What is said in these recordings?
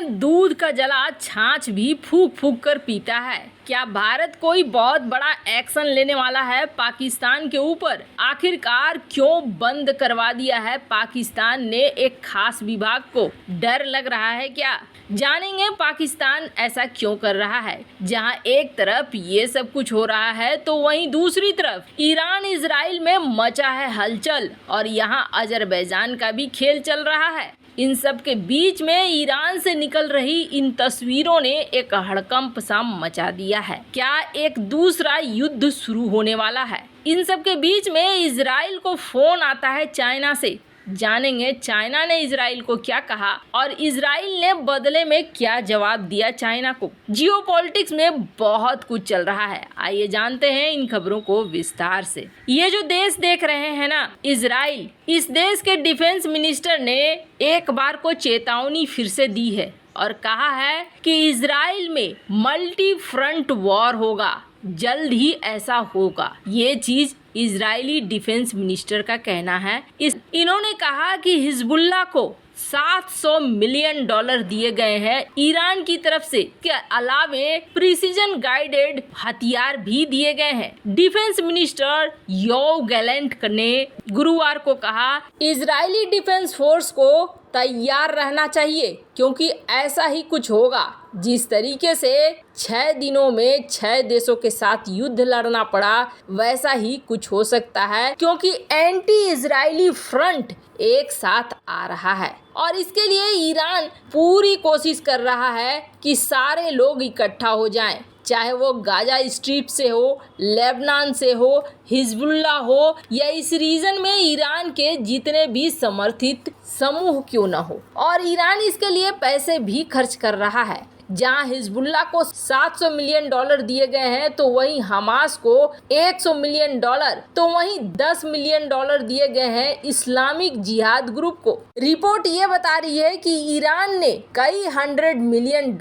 दूध का जला छाछ भी फूंक फूंक कर पीता है। क्या भारत कोई बहुत बड़ा एक्शन लेने वाला है पाकिस्तान के ऊपर? आखिरकार क्यों बंद करवा दिया है पाकिस्तान ने एक खास विभाग को? डर लग रहा है क्या? जानेंगे पाकिस्तान ऐसा क्यों कर रहा है। जहां एक तरफ ये सब कुछ हो रहा है तो वहीं दूसरी तरफ ईरान इजराइल में मचा है हलचल और यहां अजरबैजान का भी खेल चल रहा है। इन सब के बीच में ईरान से निकल रही इन तस्वीरों ने एक हड़कंप सा मचा दिया है। क्या एक दूसरा युद्ध शुरू होने वाला है? इन सब के बीच में इजराइल को फोन आता है चाइना से। जानेंगे चाइना ने इजराइल को क्या कहा और इजराइल ने बदले में क्या जवाब दिया चाइना को। जियोपॉलिटिक्स में बहुत कुछ चल रहा है, आइए जानते हैं इन खबरों को विस्तार से। ये जो देश देख रहे हैं ना, इजराइल, इस देश के डिफेंस मिनिस्टर ने एक बार को चेतावनी फिर से दी है और कहा है कि इजराइल में मल्टी फ्रंट वॉर होगा, जल्द ही ऐसा होगा। ये चीज इजरायली डिफेंस मिनिस्टर का कहना है। इन्होंने कहा कि हिजबुल्लाह को $700 मिलियन दिए गए हैं ईरान की तरफ से, के अलावे प्रिसीजन गाइडेड हथियार भी दिए गए हैं। डिफेंस मिनिस्टर योव गैलेंट ने गुरुवार को कहा, इजरायली डिफेंस फोर्स को तैयार रहना चाहिए क्योंकि ऐसा ही कुछ होगा। जिस तरीके से 6 दिनों में 6 देशों के साथ युद्ध लड़ना पड़ा, वैसा ही कुछ हो सकता है क्योंकि एंटी इजरायली फ्रंट एक साथ आ रहा है और इसके लिए ईरान पूरी कोशिश कर रहा है कि सारे लोग इकट्ठा हो जाएं, चाहे वो गाजा स्ट्रिप से हो, लेबनान से हो, हिजबुल्लाह हो या इस रीजन में ईरान के जितने भी समर्थित समूह क्यों न हो। और ईरान इसके लिए पैसे भी खर्च कर रहा है। जहां हिजबुल्लाह को $700 मिलियन दिए गए हैं तो वहीं हमास को $100 मिलियन, तो वहीं $10 मिलियन दिए गए हैं इस्लामिक जिहाद ग्रुप को। रिपोर्ट ये बता रही है कि ईरान ने कई $100 मिलियन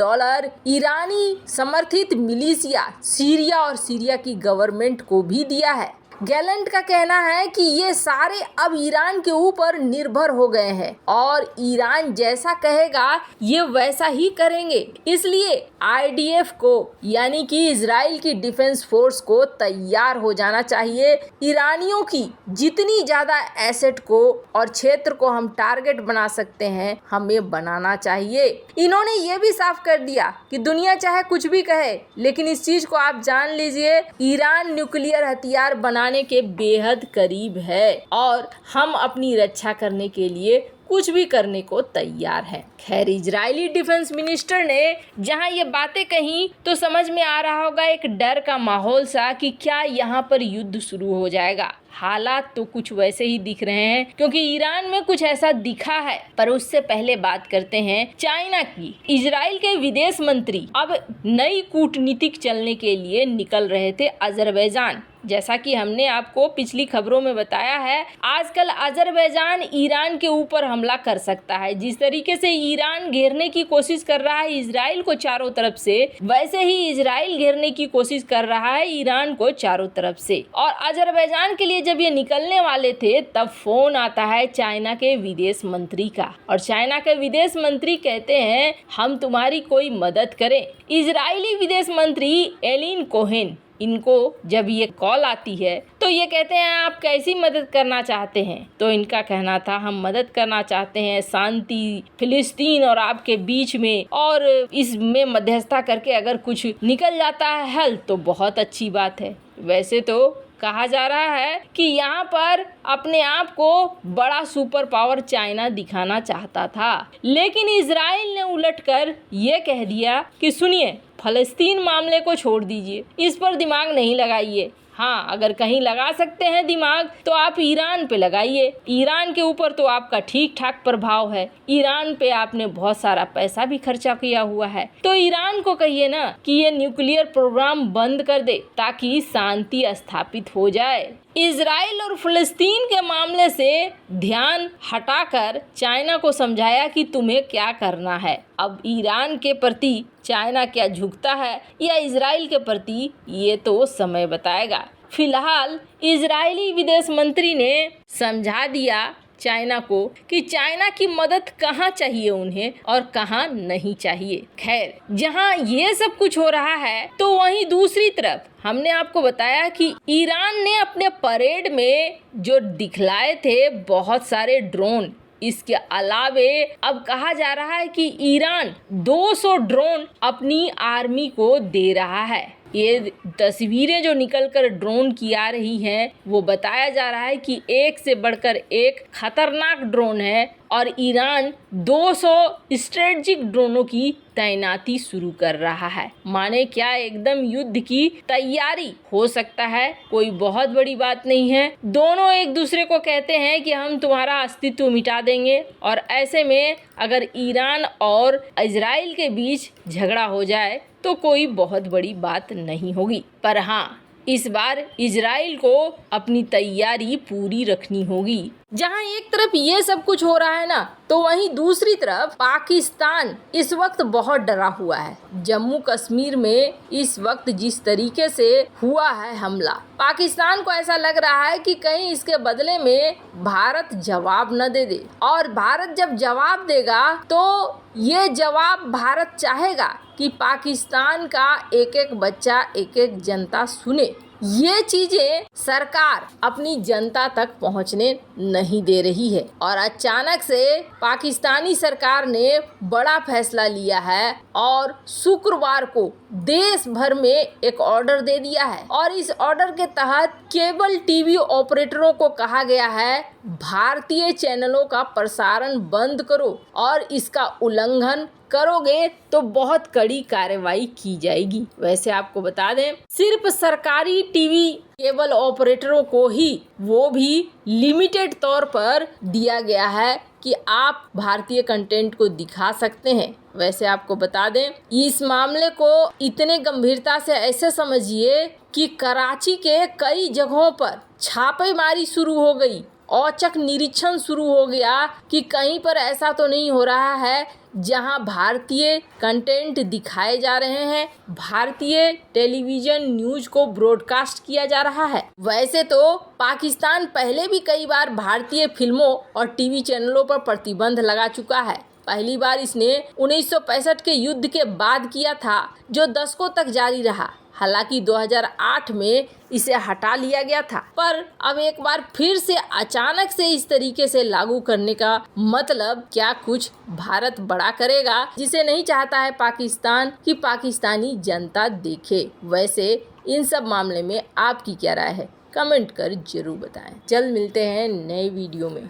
ईरानी समर्थित मिलिशिया सीरिया और सीरिया की गवर्नमेंट को भी दिया है। गैलेंट का कहना है कि ये सारे अब ईरान के ऊपर निर्भर हो गए हैं और ईरान जैसा कहेगा ये वैसा ही करेंगे। इसलिए आईडीएफ को यानी कि इजराइल की डिफेंस फोर्स को तैयार हो जाना चाहिए। ईरानियों की जितनी ज्यादा एसेट को और क्षेत्र को हम टारगेट बना सकते हैं, हमें बनाना चाहिए। इन्होंने ये भी साफ कर दिया कि दुनिया चाहे कुछ भी कहे, लेकिन इस चीज को आप जान लीजिए, ईरान न्यूक्लियर हथियार बनाने के बेहद करीब है और हम अपनी रक्षा करने के लिए कुछ भी करने को तैयार है। खैर, इजरायली डिफेंस मिनिस्टर ने जहां ये बातें कही तो समझ में आ रहा होगा एक डर का माहौल सा कि क्या यहाँ पर युद्ध शुरू हो जाएगा। हालात तो कुछ वैसे ही दिख रहे हैं क्योंकि ईरान में कुछ ऐसा दिखा है। पर उससे पहले बात करते हैं चाइना की। इजराइल के विदेश मंत्री अब नई कूटनीतिक चलने के लिए निकल रहे थे अजरबैजान। जैसा कि हमने आपको पिछली खबरों में बताया है, आजकल अजरबैजान ईरान के ऊपर हमला कर सकता है। जिस तरीके से ईरान घेरने की कोशिश कर रहा है इजराइल को चारों तरफ से, वैसे ही इजराइल घेरने की कोशिश कर रहा है ईरान को चारों तरफ से। और अजरबैजान के लिए जब ये निकलने वाले थे तब फोन आता है चाइना के विदेश मंत्री का और चाइना के विदेश मंत्री कहते हैं हम तुम्हारी कोई मदद करें। इजरायली विदेश मंत्री एलिन कोहेन, इनको जब ये कॉल आती है तो ये कहते हैं आप कैसी मदद करना चाहते हैं। तो इनका कहना था हम मदद करना चाहते हैं शांति फिलिस्तीन और आपके बीच में, और इसमें मध्यस्थता करके अगर कुछ निकल जाता है हल तो बहुत अच्छी बात है। वैसे तो कहा जा रहा है कि यहाँ पर अपने आप को बड़ा सुपर पावर चाइना दिखाना चाहता था, लेकिन इजराइल ने उलटकर ये कह दिया कि सुनिए, फलस्तीन मामले को छोड़ दीजिए, इस पर दिमाग नहीं लगाइए। हाँ, अगर कहीं लगा सकते हैं दिमाग तो आप ईरान पे लगाइए। ईरान के ऊपर तो आपका ठीक ठाक प्रभाव है, ईरान पे आपने बहुत सारा पैसा भी खर्चा किया हुआ है। तो ईरान को कहिए ना कि ये न्यूक्लियर प्रोग्राम बंद कर दे ताकि शांति स्थापित हो जाए। इजराइल और फिलिस्तीन के मामले से ध्यान हटाकर चाइना को समझाया कि तुम्हें क्या करना है। अब ईरान के प्रति चाइना क्या झुकता है या इजराइल के प्रति, ये तो समय बताएगा। फिलहाल इजरायली विदेश मंत्री ने समझा दिया चाइना को कि चाइना की मदद कहाँ चाहिए उन्हें और कहाँ नहीं चाहिए। खैर, जहाँ ये सब कुछ हो रहा है तो वहीं दूसरी तरफ हमने आपको बताया कि ईरान ने अपने परेड में जो दिखलाए थे बहुत सारे ड्रोन, इसके अलावे अब कहा जा रहा है कि ईरान 200 ड्रोन अपनी आर्मी को दे रहा है। ये तस्वीरें जो निकलकर ड्रोन की आ रही हैं वो बताया जा रहा है कि एक से बढ़कर एक खतरनाक ड्रोन है और ईरान 200 स्ट्रेटेजिक ड्रोनों की तैनाती शुरू कर रहा है। माने क्या, एकदम युद्ध की तैयारी। हो सकता है कोई बहुत बड़ी बात नहीं है, दोनों एक दूसरे को कहते हैं कि हम तुम्हारा अस्तित्व मिटा देंगे, और ऐसे में अगर ईरान और इजराइल के बीच झगड़ा हो जाए तो कोई बहुत बड़ी बात नहीं होगी। पर हाँ, इस बार इजराइल को अपनी तैयारी पूरी रखनी होगी। जहां एक तरफ ये सब कुछ हो रहा है ना, तो वहीं दूसरी तरफ पाकिस्तान इस वक्त बहुत डरा हुआ है। जम्मू कश्मीर में इस वक्त जिस तरीके से हुआ है हमला, पाकिस्तान को ऐसा लग रहा है कि कहीं इसके बदले में भारत जवाब न दे दे, और भारत जब जवाब देगा तो ये जवाब भारत चाहेगा कि पाकिस्तान का एक एक बच्चा, एक एक जनता सुने। ये चीजें सरकार अपनी जनता तक पहुंचने नहीं दे रही है, और अचानक से पाकिस्तानी सरकार ने बड़ा फैसला लिया है और शुक्रवार को देश भर में एक ऑर्डर दे दिया है। और इस ऑर्डर के तहत केबल टीवी ऑपरेटरों को कहा गया है भारतीय चैनलों का प्रसारण बंद करो, और इसका उल्लंघन करोगे तो बहुत कड़ी कार्रवाई की जाएगी। वैसे आपको बता दें, सिर्फ सरकारी टीवी केबल ऑपरेटरों को ही, वो भी लिमिटेड तौर पर दिया गया है कि आप भारतीय कंटेंट को दिखा सकते हैं। वैसे आपको बता दें, इस मामले को इतने गंभीरता से ऐसे समझिए कि कराची के कई जगहों पर छापेमारी शुरू हो गई, औचक निरीक्षण शुरू हो गया कि कहीं पर ऐसा तो नहीं हो रहा है जहां भारतीय कंटेंट दिखाए जा रहे हैं, भारतीय टेलीविजन न्यूज को ब्रॉडकास्ट किया जा रहा है। वैसे तो पाकिस्तान पहले भी कई बार भारतीय फिल्मों और टीवी चैनलों पर प्रतिबंध लगा चुका है। पहली बार इसने 1965 के युद्ध के बाद किया था, जो दशकों तक जारी रहा। हालांकि 2008 में इसे हटा लिया गया था, पर अब एक बार फिर से अचानक से इस तरीके से लागू करने का मतलब क्या कुछ भारत बड़ा करेगा, जिसे नहीं चाहता है पाकिस्तान कि पाकिस्तानी जनता देखे। वैसे इन सब मामले में आपकी क्या राय है, कमेंट कर जरूर बताएं। जल्द मिलते हैं नए वीडियो में।